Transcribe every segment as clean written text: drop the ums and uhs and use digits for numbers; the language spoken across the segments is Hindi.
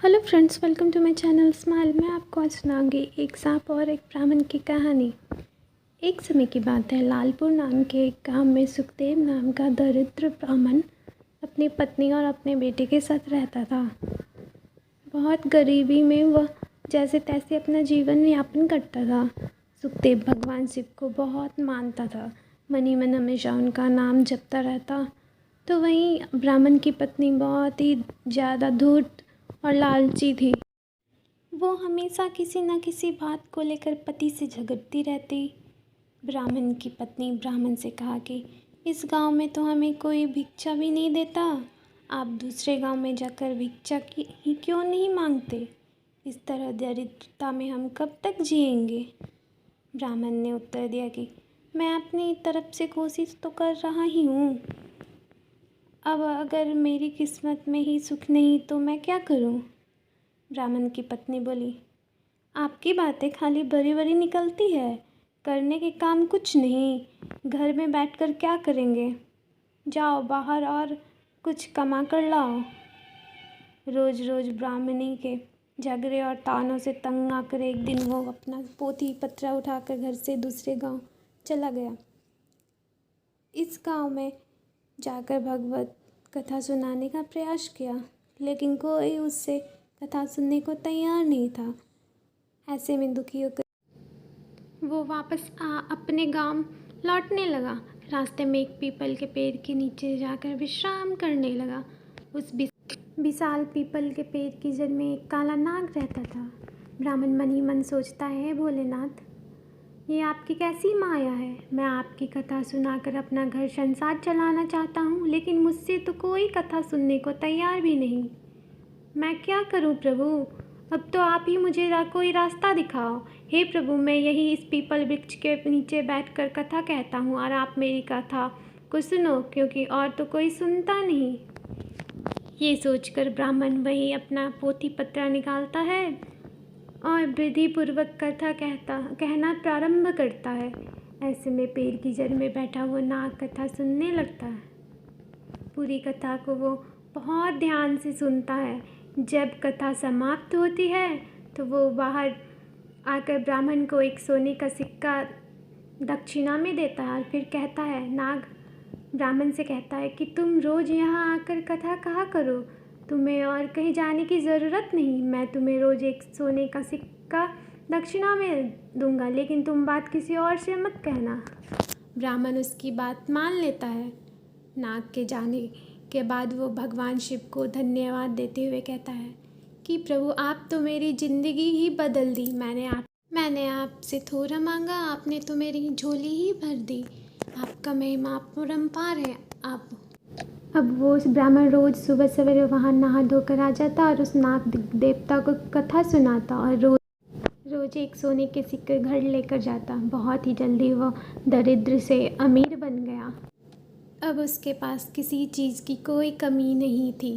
Hello friends, welcome to my channel smile. मैं आपको आज सुनाऊंगी एक सांप और एक ब्राह्मण की कहानी। एक समय की बात है, लालपुर नाम के एक गांव में सुखदेव नाम का दरिद्र ब्राह्मण अपनी पत्नी और अपने बेटे के साथ रहता था। बहुत गरीबी में वह जैसे तैसे अपना जीवन यापन करता था। सुखदेव भगवान शिव को बहुत मानता था, मन ही मन हमेशा उनका नाम जपता रहता। तो वहीं ब्राह्मण की पत्नी बहुत ही ज़्यादा धूर्त और लालची थी। वो हमेशा किसी न किसी बात को लेकर पति से झगड़ती रहती। ब्राह्मण की पत्नी ब्राह्मण से कहा कि इस गांव में तो हमें कोई भिक्षा भी नहीं देता, आप दूसरे गांव में जाकर भिक्षा की ही क्यों नहीं मांगते? इस तरह दरिद्रता में हम कब तक जिएंगे? ब्राह्मण ने उत्तर दिया कि मैं अपनी तरफ से कोशिश तो कर रहा ही हूँ। अब अगर मेरी किस्मत में ही सुख नहीं तो मैं क्या करूं? ब्राह्मण की पत्नी बोली, आपकी बातें खाली बड़ी बड़ी निकलती है, करने के काम कुछ नहीं, घर में बैठकर क्या करेंगे? जाओ बाहर और कुछ कमा कर लाओ। रोज़ रोज़ ब्राह्मणी के झगड़े और तानों से तंग आकर एक दिन वो अपना पोथी पत्रा उठाकर घर से दूसरे गांव चला गया। इस गांव में जाकर भगवत कथा सुनाने का प्रयास किया, लेकिन कोई उससे कथा सुनने को तैयार नहीं था। ऐसे में दुखी होकर वो वापस अपने गांव लौटने लगा। रास्ते में एक पीपल के पेड़ के नीचे जाकर विश्राम करने लगा। उस विशाल पीपल के पेड़ की जड़ में एक काला नाग रहता था। ब्राह्मण मन ही मन सोचता है, भोलेनाथ, ये आपकी कैसी माया है? मैं आपकी कथा सुनाकर अपना घर संसार चलाना चाहता हूँ, लेकिन मुझसे तो कोई कथा सुनने को तैयार भी नहीं। मैं क्या करूँ प्रभु? अब तो आप ही मुझे कोई रास्ता दिखाओ। हे प्रभु, मैं यही इस पीपल वृक्ष के नीचे बैठकर कथा कहता हूँ और आप मेरी कथा को सुनो, क्योंकि और तो कोई सुनता नहीं। ये सोचकर ब्राह्मण वही अपना पोथी पत्रा निकालता है और विधिपूर्वक कथा कहना प्रारंभ करता है। ऐसे में पेड़ की जड़ में बैठा वो नाग कथा सुनने लगता है। पूरी कथा को वो बहुत ध्यान से सुनता है। जब कथा समाप्त होती है तो वो बाहर आकर ब्राह्मण को एक सोने का सिक्का दक्षिणा में देता है और फिर कहता है, नाग ब्राह्मण से कहता है कि तुम रोज़ यहाँ आकर कथा कहा करो, तुम्हें और कहीं जाने की ज़रूरत नहीं। मैं तुम्हें रोज़ एक सोने का सिक्का दक्षिणा में दूंगा, लेकिन तुम बात किसी और से मत कहना। ब्राह्मण उसकी बात मान लेता है। नाग के जाने के बाद वो भगवान शिव को धन्यवाद देते हुए कहता है कि प्रभु, आप तो मेरी ज़िंदगी ही बदल दी। मैंने आपसे थोड़ा मांगा, आपने तो मेरी झोली ही भर दी। आपका महिमा अपरंपार है। अब वो उस ब्राह्मण रोज़ सुबह सवेरे वहाँ नहा धोकर आ जाता और उस नाग देवता को कथा सुनाता और रोज एक सोने के सिक्के घर लेकर जाता। बहुत ही जल्दी वो दरिद्र से अमीर बन गया। अब उसके पास किसी चीज़ की कोई कमी नहीं थी।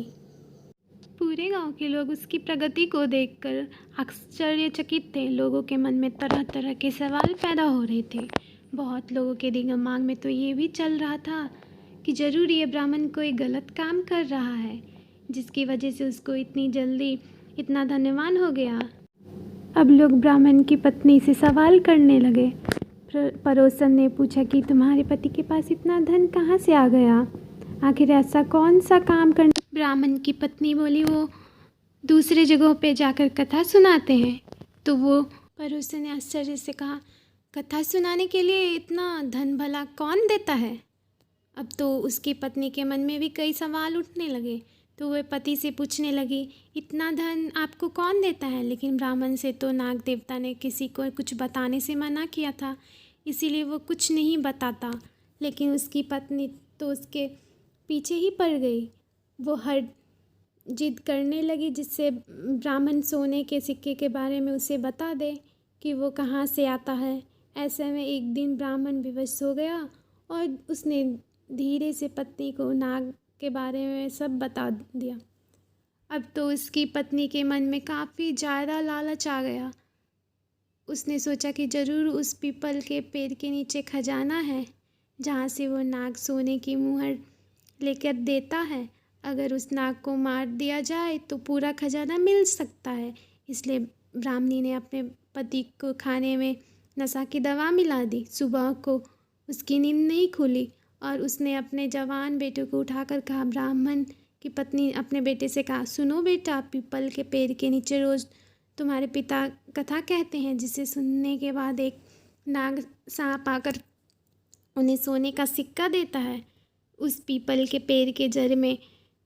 पूरे गांव के लोग उसकी प्रगति को देखकर आश्चर्यचकित थे। लोगों के मन में तरह तरह के सवाल पैदा हो रहे थे। बहुत लोगों के दिमाग में तो ये भी चल रहा था कि ज़रूर ये ब्राह्मण कोई गलत काम कर रहा है, जिसकी वजह से उसको इतनी जल्दी इतना धनवान हो गया। अब लोग ब्राह्मण की पत्नी से सवाल करने लगे। पड़ोसन ने पूछा कि तुम्हारे पति के पास इतना धन कहाँ से आ गया? आखिर ऐसा कौन सा काम करने? ब्राह्मण की पत्नी बोली, वो दूसरे जगहों पे जाकर कथा सुनाते हैं। तो वो पड़ोसन ने आश्चर्य से कहा, कथा सुनाने के लिए इतना धन भला कौन देता है? अब तो उसकी पत्नी के मन में भी कई सवाल उठने लगे। तो वह पति से पूछने लगी, इतना धन आपको कौन देता है? लेकिन ब्राह्मण से तो नाग देवता ने किसी को कुछ बताने से मना किया था, इसीलिए वो कुछ नहीं बताता। लेकिन उसकी पत्नी तो उसके पीछे ही पड़ गई। वो हर जिद करने लगी जिससे ब्राह्मण सोने के सिक्के के बारे में उसे बता दे कि वो कहाँ से आता है। ऐसे में एक दिन ब्राह्मण विवश हो गया और उसने धीरे से पत्नी को नाग के बारे में सब बता दिया। अब तो उसकी पत्नी के मन में काफ़ी ज़्यादा लालच आ गया। उसने सोचा कि ज़रूर उस पीपल के पेड़ के नीचे खजाना है, जहाँ से वो नाग सोने की मुहर लेकर देता है। अगर उस नाग को मार दिया जाए तो पूरा खजाना मिल सकता है। इसलिए ब्राह्मणी ने अपने पति को खाने में नशा की दवा मिला दी। सुबह को उसकी नींद नहीं खुली और उसने अपने जवान बेटे को उठाकर कहा, ब्राह्मण की पत्नी अपने बेटे से कहा, सुनो बेटा, पीपल के पेड़ के नीचे रोज़ तुम्हारे पिता कथा कहते हैं, जिसे सुनने के बाद एक नाग सांप आकर उन्हें सोने का सिक्का देता है। उस पीपल के पेड़ के जड़ में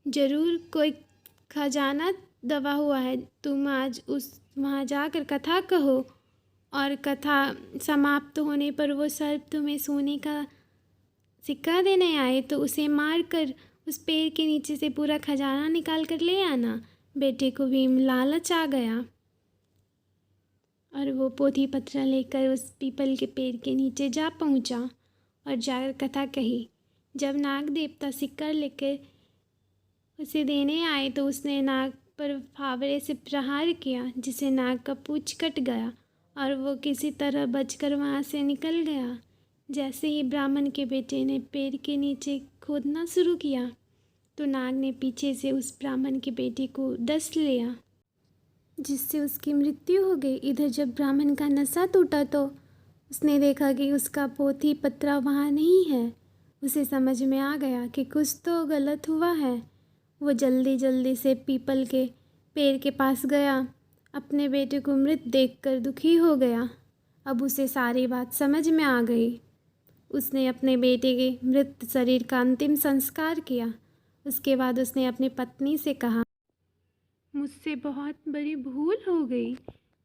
ज़रूर कोई खजाना दबा हुआ है। तुम आज वहाँ जाकर कथा कहो और कथा समाप्त होने पर वो सर्प तुम्हें सोने का सिक्का देने आए तो उसे मार कर उस पेड़ के नीचे से पूरा खजाना निकाल कर ले आना। बेटे को भी लालच आ गया और वो पोथी पत्र लेकर उस पीपल के पेड़ के नीचे जा पहुँचा और जाकर कथा कही। जब नाग देवता सिक्का लेकर उसे देने आए तो उसने नाग पर फावड़े से प्रहार किया, जिससे नाग का पूंछ कट गया और वो किसी तरह बचकर वहाँ से निकल गया। जैसे ही ब्राह्मण के बेटे ने पेड़ के नीचे खोदना शुरू किया तो नाग ने पीछे से उस ब्राह्मण के बेटे को डस लिया, जिससे उसकी मृत्यु हो गई। इधर जब ब्राह्मण का नशा टूटा तो उसने देखा कि उसका पोथी पत्रा वहाँ नहीं है। उसे समझ में आ गया कि कुछ तो गलत हुआ है। वो जल्दी जल्दी से पीपल के पेड़ के पास गया। अपने बेटे को मृत देखकर दुखी हो गया। अब उसे सारी बात समझ में आ गई। उसने अपने बेटे के मृत शरीर का अंतिम संस्कार किया। उसके बाद उसने अपनी पत्नी से कहा, मुझसे बहुत बड़ी भूल हो गई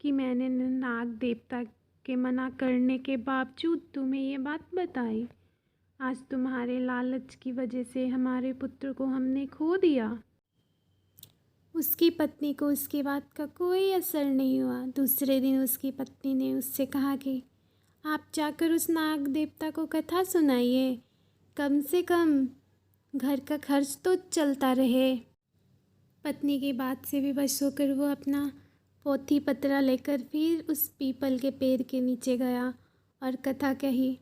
कि मैंने नाग देवता के मना करने के बावजूद तुम्हें ये बात बताई। आज तुम्हारे लालच की वजह से हमारे पुत्र को हमने खो दिया। उसकी पत्नी को उसकी बात का कोई असर नहीं हुआ। दूसरे दिन उसकी पत्नी ने उससे कहा कि आप जाकर उस नाग देवता को कथा सुनाइए, कम से कम घर का खर्च तो चलता रहे। पत्नी की बात से विवश होकर वो अपना पोथी पत्रा लेकर फिर उस पीपल के पेड़ के नीचे गया और कथा कही।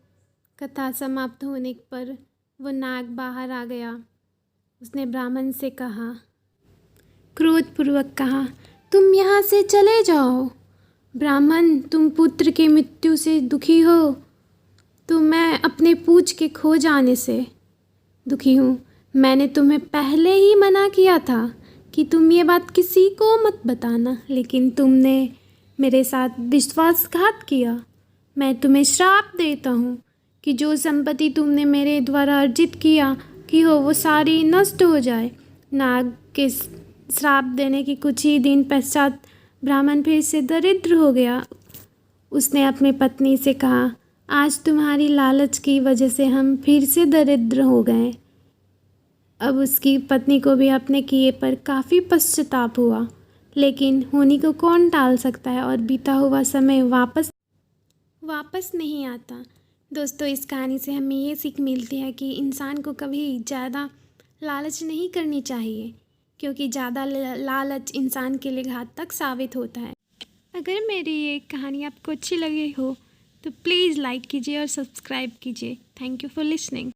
कथा समाप्त होने पर वो नाग बाहर आ गया। उसने ब्राह्मण से कहा, क्रोधपूर्वक कहा, तुम यहाँ से चले जाओ। ब्राह्मण, तुम पुत्र की मृत्यु से दुखी हो तो मैं अपने पूंछ के खो जाने से दुखी हूँ। मैंने तुम्हें पहले ही मना किया था कि तुम ये बात किसी को मत बताना, लेकिन तुमने मेरे साथ विश्वासघात किया। मैं तुम्हें श्राप देता हूँ कि जो संपत्ति तुमने मेरे द्वारा अर्जित की हो वो सारी नष्ट हो जाए। नाग के श्राप देने की कुछ ही दिन पश्चात ब्राह्मण फिर से दरिद्र हो गया। उसने अपनी पत्नी से कहा, आज तुम्हारी लालच की वजह से हम फिर से दरिद्र हो गए। अब उसकी पत्नी को भी अपने किए पर काफ़ी पश्चाताप हुआ, लेकिन होनी को कौन टाल सकता है और बीता हुआ समय वापस नहीं आता। दोस्तों, इस कहानी से हमें ये सीख मिलती है कि इंसान को कभी ज़्यादा लालच नहीं करनी चाहिए, क्योंकि ज़्यादा लालच इंसान के लिए घातक साबित होता है। अगर मेरी ये कहानी आपको अच्छी लगी हो तो प्लीज़ लाइक कीजिए और सब्सक्राइब कीजिए। Thank you for listening.